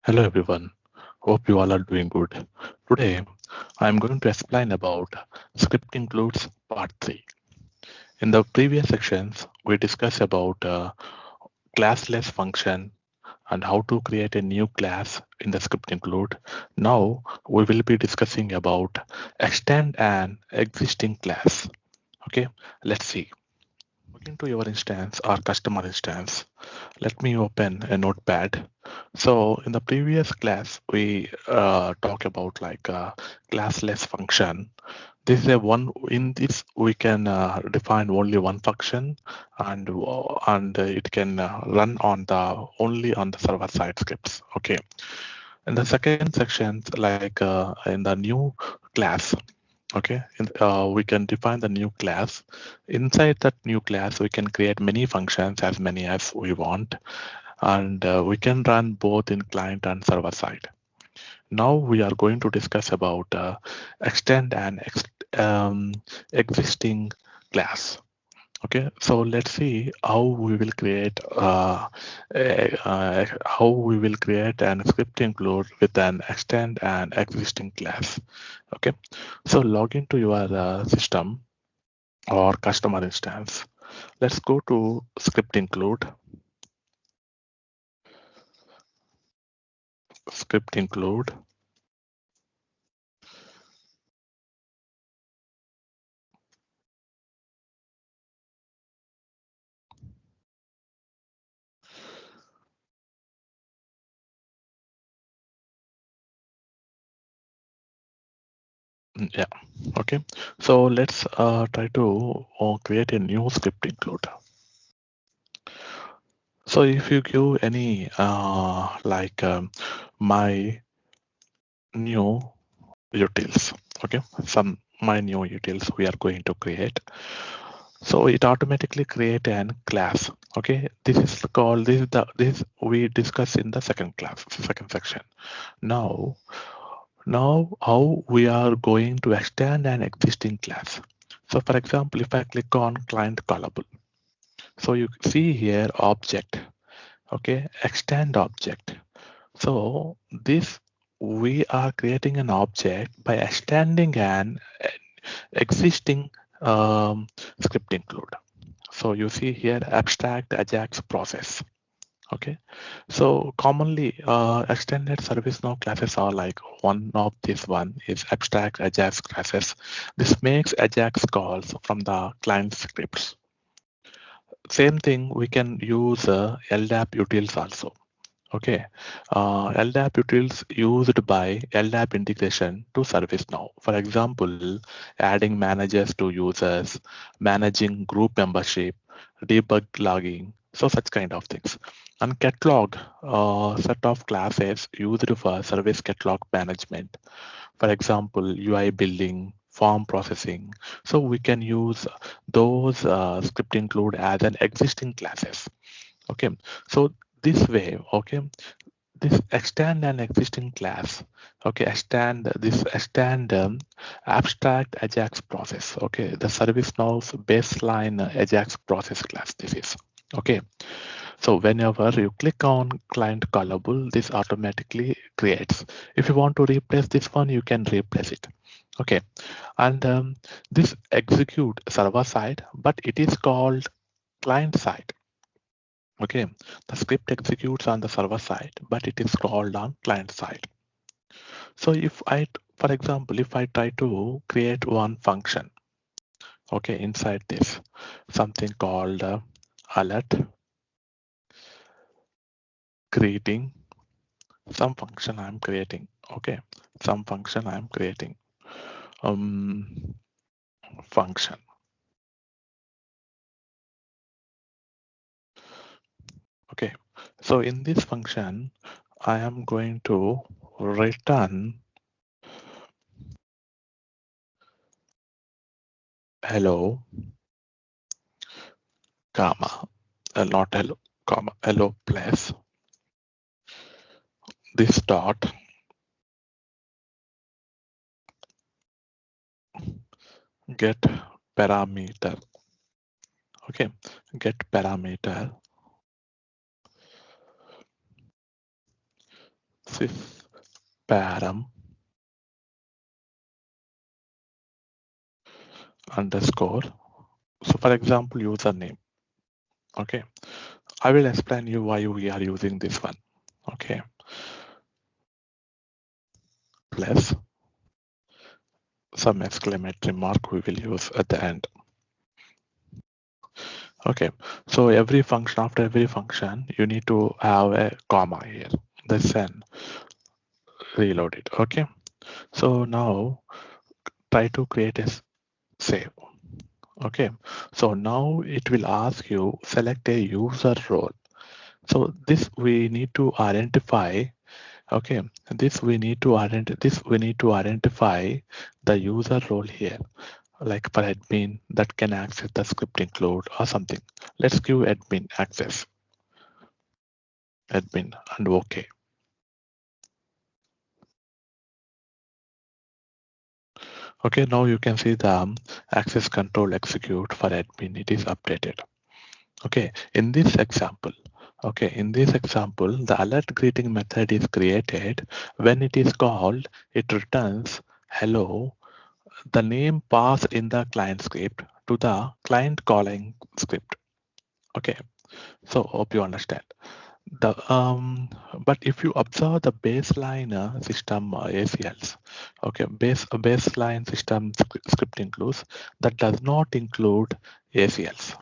Hello everyone, hope you all are doing good. Today I am going to explain about script includes part 3. In the previous sections we discussed about classless function and how to create a new class in the script include. Now we will be discussing about extend an existing class. Okay, let's see. Log into your instance or customer instance. Let me open a notepad. So in the previous class, we talk about like a classless function. This is a one. In this, we can define only one function, and it can run on the only on the server side scripts. Okay. In the second section, like in the new class, okay, we can define the new class. Inside that new class, we can create many functions, as many as we want, and we can run both in client and server side. Now we are going to discuss about extend an existing class. Okay, so let's see how we will create an script include with an extend an existing class. Okay, so log into your system or customer instance. Let's go to script include. Script include. Yeah. Okay. So let's try to create a new script include. So if you give any my new utils, okay, some my new utils we are going to create. So it automatically create an class. Okay, this is called this we discuss in the second section. Now how we are going to extend an existing class. So for example, if I click on client callable, so you see here object, okay, extend object. So this we are creating an object by extending an existing script include. So you see here abstract Ajax process. Okay, so commonly extended ServiceNow classes are like one of this one is abstract Ajax classes. This makes Ajax calls from the client scripts. Same thing we can use LDAP utils also. Okay, LDAP utils used by LDAP integration to ServiceNow. For example, adding managers to users, managing group membership, debug logging, so such kind of things. And catalog, set of classes used for service catalog management. For example, UI building, form processing. So we can use those script include as an existing classes. Okay, so this way, okay, this extend an existing class. Okay, extend abstract Ajax process. Okay, the ServiceNow's baseline Ajax process class. This is okay. So whenever you click on client callable, this automatically creates. If you want to replace this one, you can replace it. Okay, and this execute server side, but it is called client side. Okay, the script executes on the server side, but it is called on client side. So if for example, if I try to create one function, okay, inside this, something called alert, creating some function I'm creating, okay, some function I'm creating, function. Okay, so in this function, I am going to return hello, comma, not hello, comma, hello plus this dot get parameter. Okay, get parameter sys param underscore. So for example, username. Okay, I will explain you why we are using this one. Okay, plus some exclamatory mark we will use at the end. Okay, so every function, after every function, you need to have a comma here. Then reload it. Okay, so now try to create a save. Okay, so now it will ask you select a user role. So this we need to identify. Okay, this we need to identify the user role here, like for admin that can access the script include or something. Let's give admin access, admin, and OK. Okay, now you can see the access control execute for admin. It is updated. Okay, in this example, the alert greeting method is created. When it is called, it returns hello, the name passed in the client script to the client calling script. Okay, so hope you understand. The but if you observe the baseline system ACLs, okay, baseline system script includes that does not include ACLs.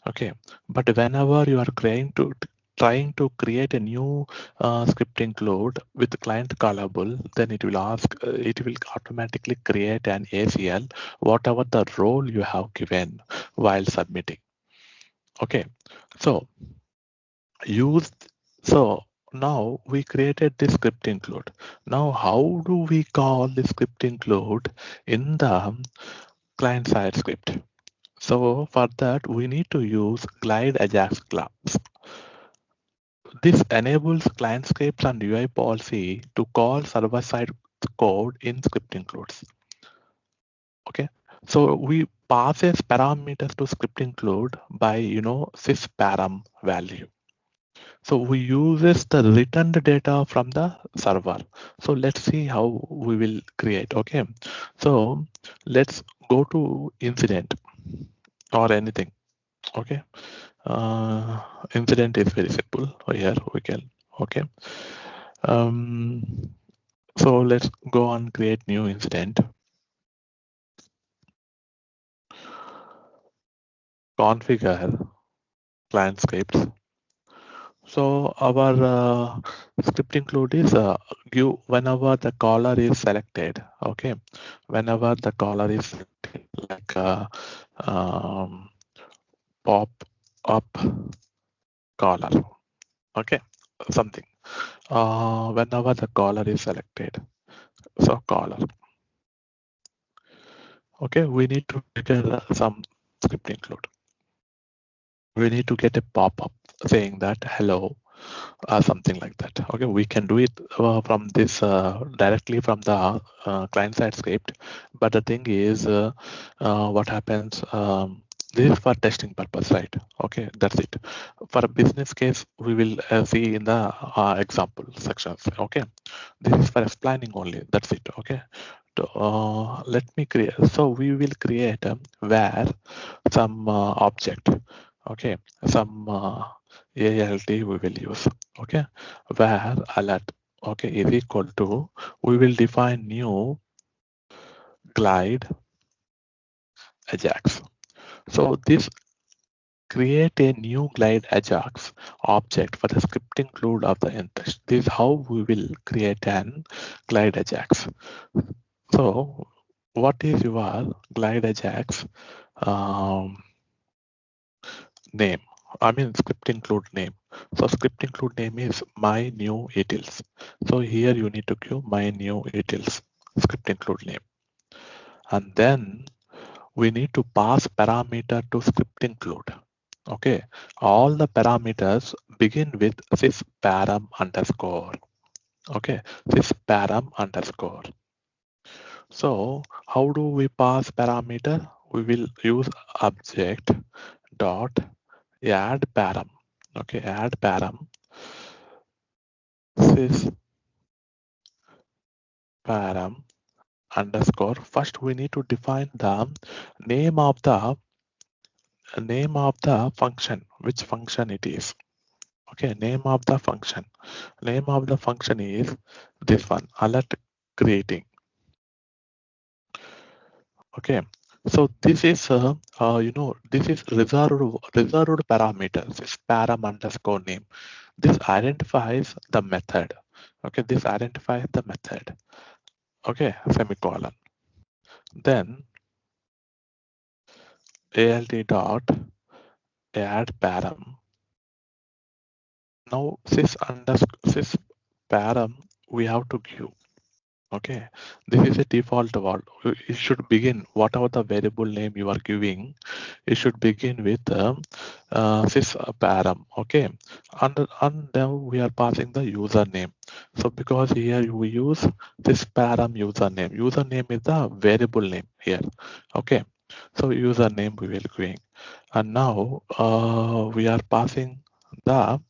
Okay, but whenever you are trying to create a new script include with the client callable, then it will automatically create an ACL, whatever the role you have given while submitting. Okay, so use so now we created the script include. Now how do we call the script include in the client side script? So for that, we need to use glide Ajax class. This enables client scripts and UI policy to call server-side code in script includes. Okay, so we passes parameters to script include by sys param value. So we uses the returned data from the server. So let's see how we will create. Okay, so let's go to incident or anything. Okay, incident is very simple. Here we can. Okay, so let's go and create new incident. Configure client scripts. So our script include is give whenever the caller is selected. Okay, whenever the caller is selected, like pop up caller. Okay, something. Whenever the caller is selected, so caller. Okay, we need to get some script include. We need to get a pop-up saying that hello or something like that. Okay, we can do it from this directly from the client side script, but the thing is what happens, this is for testing purpose, right? Okay, that's it. For a business case, we will see in the example sections. Okay, this is for explaining only, that's it. Okay, let me create, so we will create where some object. Okay, some ALT we will use. Okay, where alert, okay, is equal to, we will define new glide Ajax. So this create a new glide Ajax object for the script include of the interest. This is how we will create an glide Ajax. So what is your glide Ajax name? I mean script include name. So script include name is my new utils. So here you need to give my new utils script include name. And then we need to pass parameter to script include. Okay, all the parameters begin with sys param underscore. Okay, sys param underscore. So how do we pass parameter? We will use object dot add param. Okay, add param sys param underscore. First, we need to define the name of the function, which function it is. Okay, name of the function. Name of the function is this one, alert creating. Okay, so this is this is reserved parameters. This param underscore name. This identifies the method. Okay, this identifies the method. Okay, semicolon. Then alt dot add param. Now sys param we have to give. Okay, this is a default word. It should begin whatever the variable name you are giving. It should begin with sys param. Okay, and then we are passing the username. So because here we use this param username. Username is the variable name here. Okay, so username we will going, and now we are passing the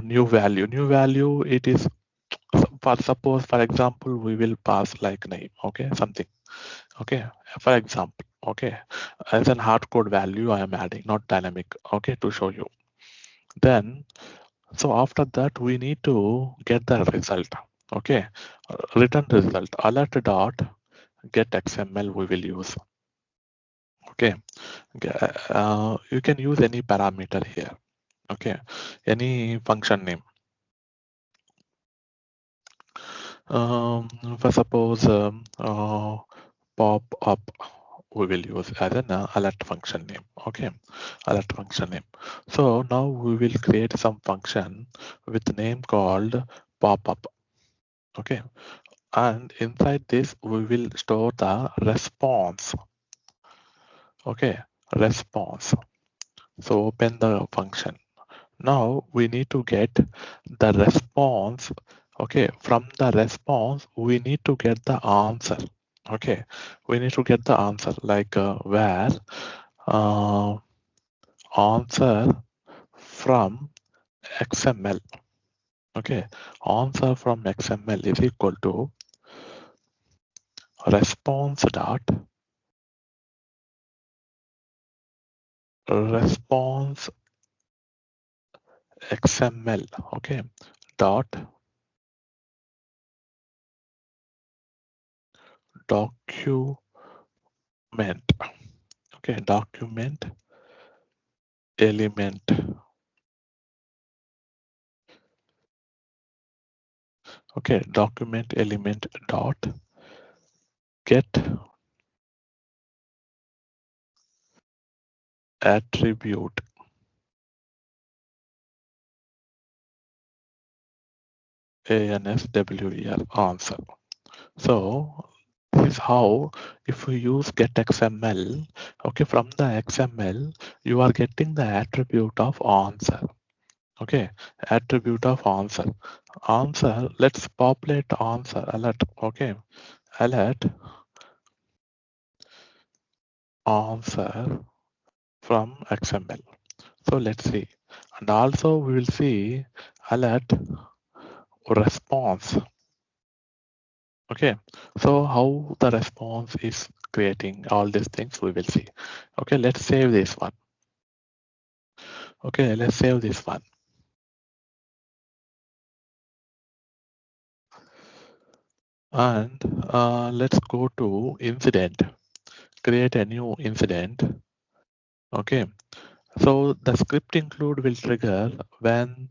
new value. New value it is for suppose for example we will pass like name. Okay, something. Okay, for example. Okay, as an hard code value I am adding, not dynamic. Okay, to show you. Then so after that we need to get the result. Okay, return result alert dot get XML we will use. Okay, you can use any parameter here. Okay, any function name. For suppose pop up we will use as an alert function name. Okay, alert function name. So now we will create some function with name called pop up. Okay, and inside this we will store the response. Okay, response. So open the function. Now we need to get the response. Okay, from the response we need to get the answer. Okay, we need to get the answer like where uh, answer from XML. Okay, answer from XML is equal to response dot response XML. Okay, dot document. Okay, document element. Okay, document element dot get attribute answer answer. So this is how if you use get XML, okay, from the XML you are getting the attribute of answer. Okay, attribute of answer. Answer, let's populate answer alert. Okay, alert answer from XML. So let's see. And also we will see alert response. Okay, so how the response is creating all these things we will see. Okay, let's save this one. Okay, let's save this one. And let's go to incident. Create a new incident. Okay, so the script include will trigger when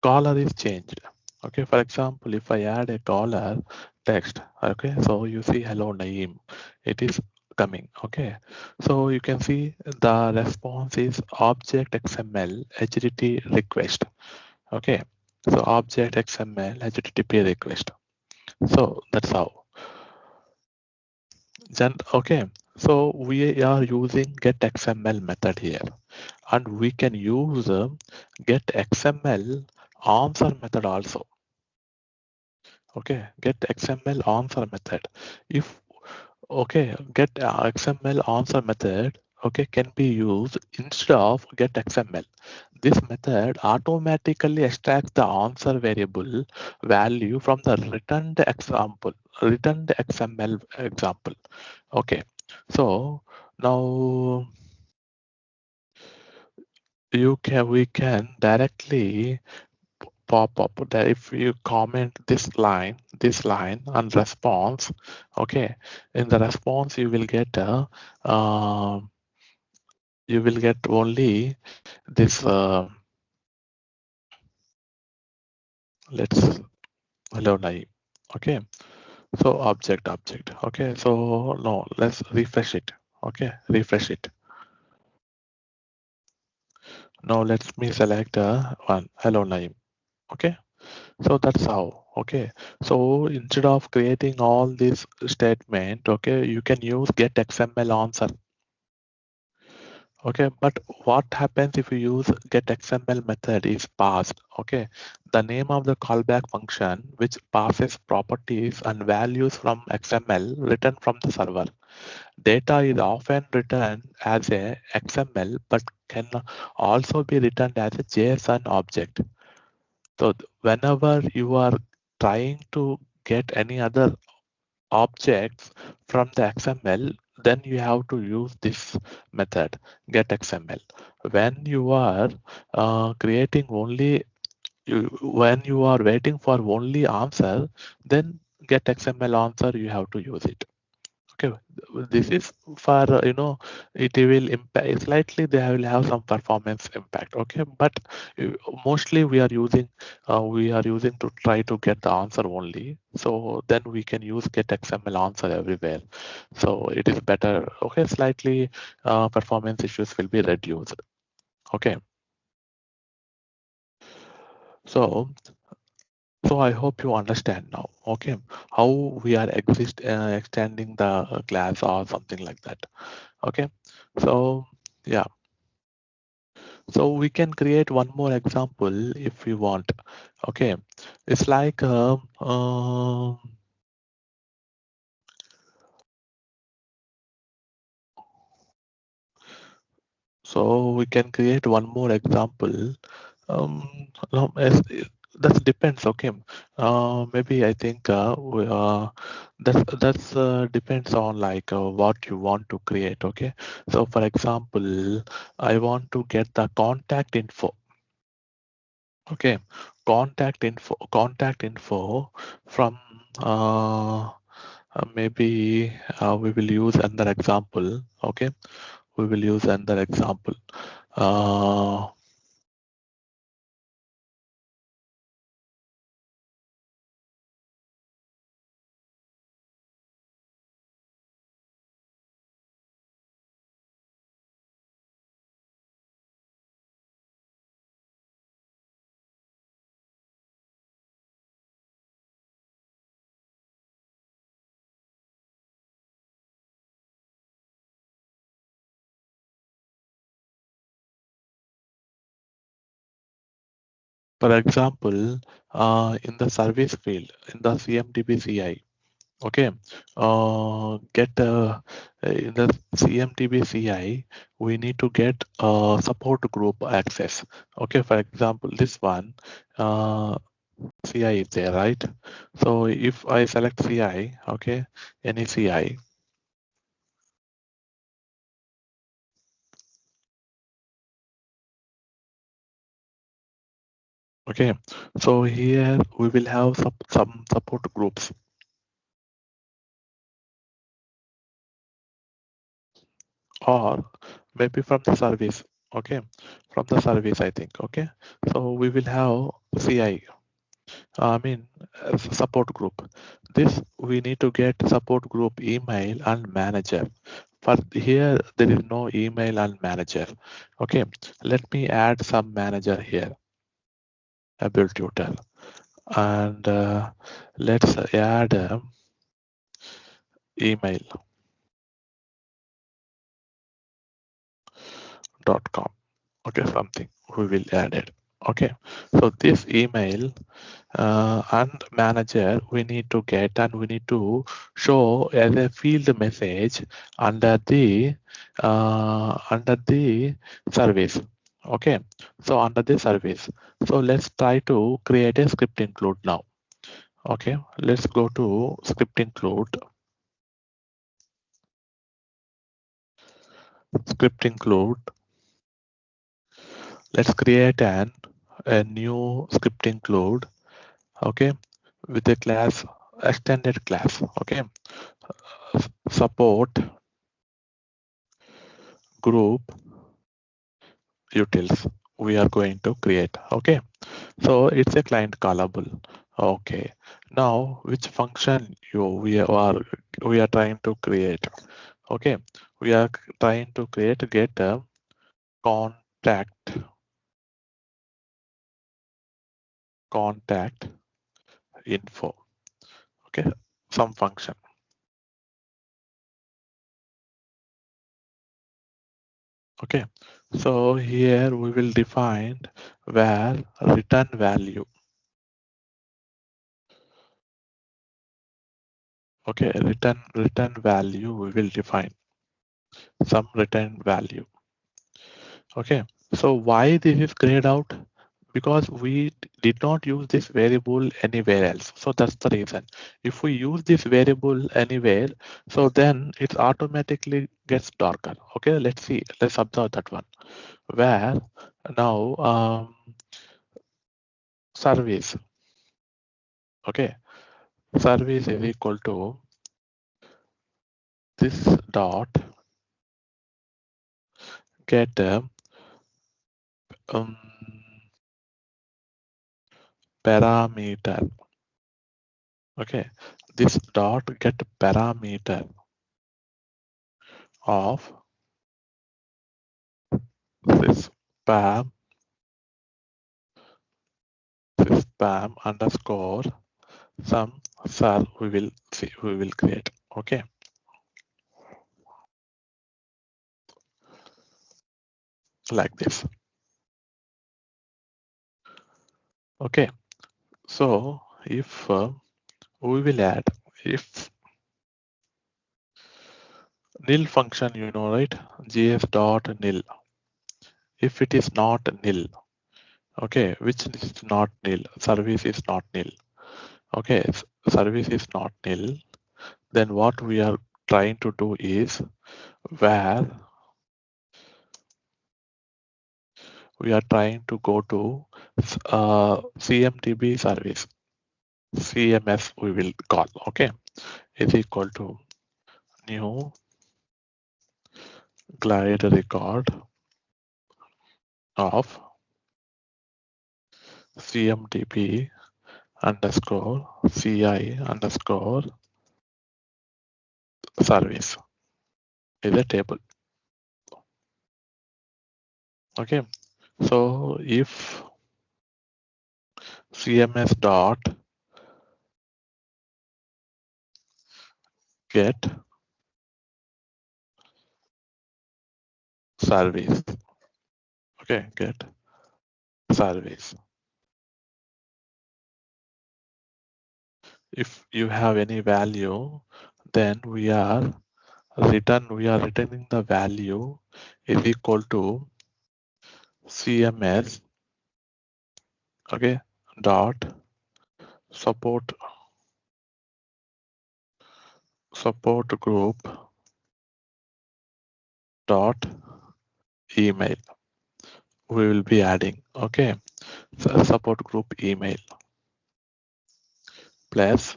caller is changed. Okay, for example, if I add a caller text, okay, so you see hello Naeem, it is coming. Okay, so you can see the response is object XML HTTP request. Okay, so object XML HTTP request. So that's how. Then okay, so we are using get XML method here, and we can use get XML answer method also. Okay, get XML answer method. If okay, get XML answer method okay can be used instead of get XML. This method automatically extracts the answer variable value from the returned XML example. Okay, so now we can directly pop up that if you comment this line and response. Okay, in the response you will get a only this let's hello Naeem. Okay, so object. Okay, so no, let's refresh it. Okay, refresh it. Now let me select one hello Naeem. Okay, so that's how. Okay, so instead of creating all this statement, okay, you can use get XML answer. Okay, but what happens if you use get XML method is passed? Okay, the name of the callback function which passes properties and values from XML written from the server. Data is often written as a XML but can also be written as a JSON object. So whenever you are trying to get any other objects from the XML, then you have to use this method get XML. When you are creating only when you are waiting for only answer, then get XML answer you have to use it. Okay, this is for it will impact slightly. They will have some performance impact. Okay, but uh, mostly we are using to try to get the answer only. So then we can use get XML answer everywhere. So it is better. Okay, slightly performance issues will be reduced. Okay, so I hope you understand now. Okay, how we are extending the class or something like that. Okay, so yeah, so we can create one more example if we want. Okay, it's like so we can create one more example. No, that depends. Okay, maybe I think that's depends on like what you want to create. Okay, so for example, I want to get the contact info. Okay, contact info from maybe we will use another example. Okay, we will use another example. Uh, for example, in the service field, in the CMDB CI, okay, get in the CMDB CI, we need to get support group access. Okay, for example, this one, CI is there, right? So if I select CI, okay, any CI, okay, so here we will have some support groups, or maybe from the service, okay, from the service I think. Okay, so we will have CI, I mean support group. This we need to get support group email and manager. For here there is no email and manager. Okay, let me add some manager here, able tutor, and let's add email.com. Okay, something we will add it. Okay, so this email and manager we need to get, and we need to show as a field message under the service. Okay, so under the service, so let's try to create a script include now. Okay, let's go to script include. Script include. Let's create a new script include. Okay, with a class extended class. Okay, support group utils we are going to create. Okay, so it's a client callable. Okay, now which function we are trying to create? Okay, we are trying to create get a contact info. Okay, some function. Okay, so here we will define where return value. Okay, return value we will define some return value. Okay, so why this is grayed out? Because we did not use this variable anywhere else. So that's the reason. If we use this variable anywhere, so then it automatically gets darker. Okay, let's see. Let's observe that one. Where now service. Okay, service is equal to this dot get um, parameter. Okay, this dot get parameter of this spam underscore some sal we will create. Okay, like this. Okay, so if we will add if nil function, you know, right? gs dot nil. If it is not nil, okay, which is not nil, service is not nil. Okay, service is not nil. Then what we are trying to do is where we are trying to go to CMDB service. CMS we will call. Okay, is equal to new glide record of CMDB underscore CI underscore service is a table. Okay, so if CMS dot get service. Okay, get service. If you have any value, then we are returning the value is equal to CMS. Okay, dot support group dot email we will be adding. Okay, so support group email plus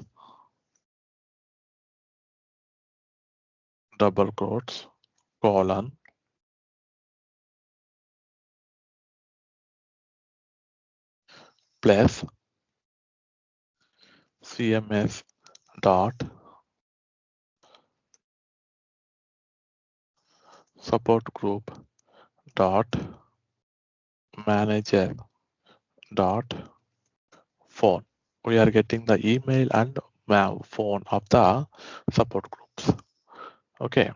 double quotes colon plus CMS dot support group dot manager dot phone. We are getting the email and phone of the support groups. Okay,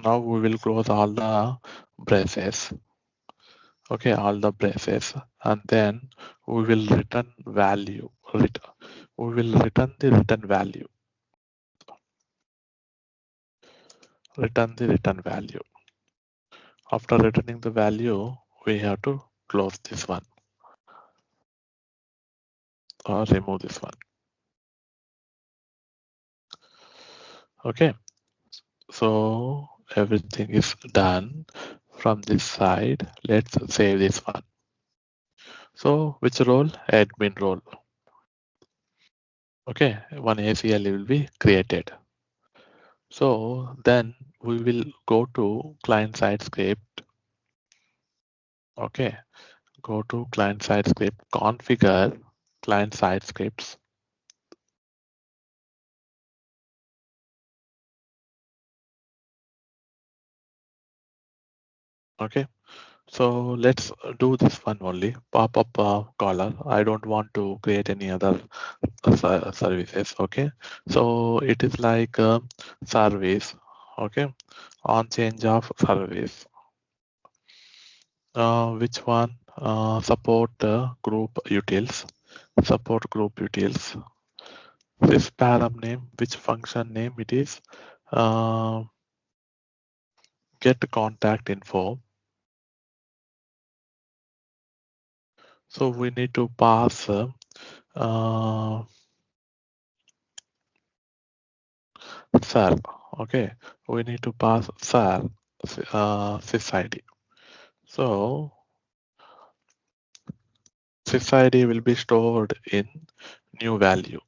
now we will close all the braces. Okay, all the braces, and then we will return value. We will return the return value. Return the return value. After returning the value, we have to close this one or remove this one. Okay, so everything is done from this side. Let's save this one. So which role? Admin role. Okay, one ACL will be created. So then we will go to client side script. Okay, go to client side script, configure client side scripts. Okay, so let's do this one only, pop-up caller. I don't want to create any other services. Okay, so it is like service. Okay, on change of service. Which one? Support group utils. Support group utils. This param name, which function name it is? Uh, get contact info. So we need to pass sal. Okay, we need to pass sal sysid. So sysid will be stored in new value.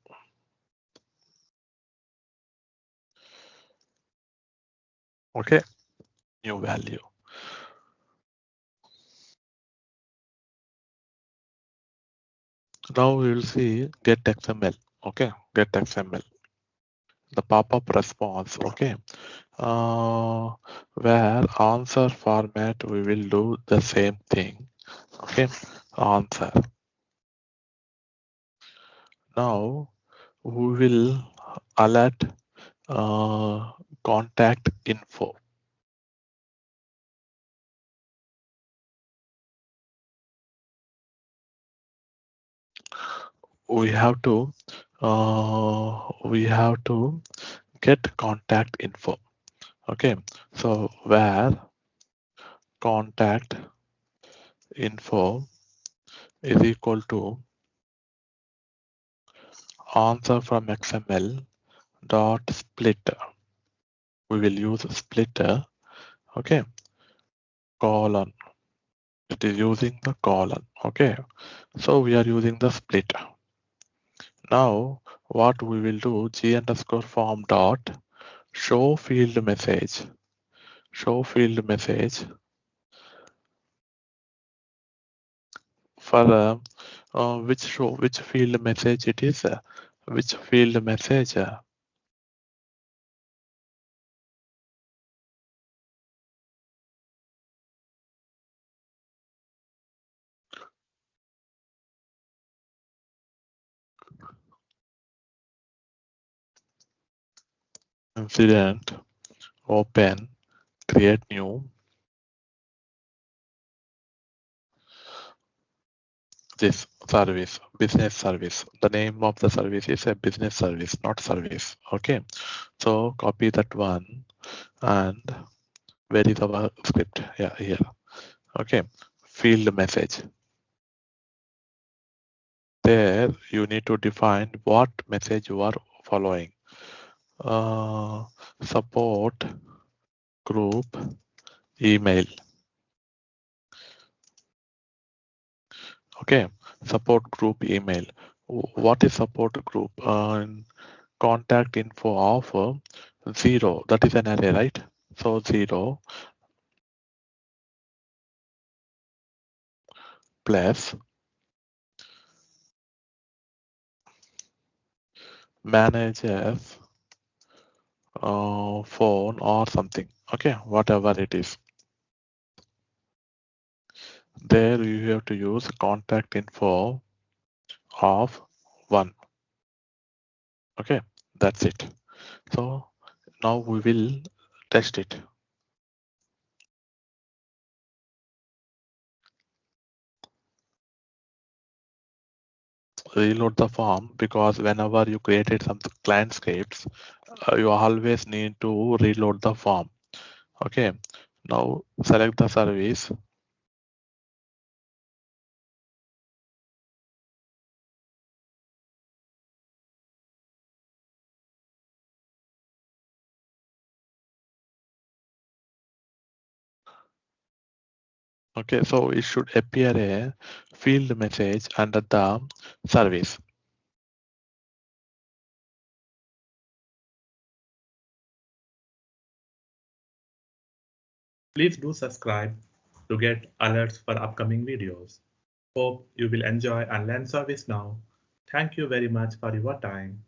Okay, new value. Now we will see get XML. Okay, get XML. The pop-up response. Okay, where answer format we will do the same thing. Okay, answer. Now we will alert contact info. We have to get contact info. Okay, so where contact info is equal to answer from XML dot splitter. We will use splitter. Okay, colon. It is using the colon. Okay, so we are using the splitter. Now what we will do, g underscore form dot show field message. Show field message for which field message it is. Which field message? Incident open create new. This service, business service. The name of the service is a business service, not service. Okay, so copy that one and where is our script? Yeah, here. Okay, field message. There you need to define what message you are following. Support group email. Okay, support group email. What is support group? Contact info of 0. That is an array, right? So 0 plus managers phone or something. Okay, whatever it is. There you have to use contact info of 1. Okay, that's it. So now we will test it. Reload the form, because whenever you created some client scripts, you always need to reload the form. Okay, Now select the service. Okay, so it should appear a field message under the service. Please do subscribe to get alerts for upcoming videos. Hope you will enjoy and learn ServiceNow. Thank you very much for your time.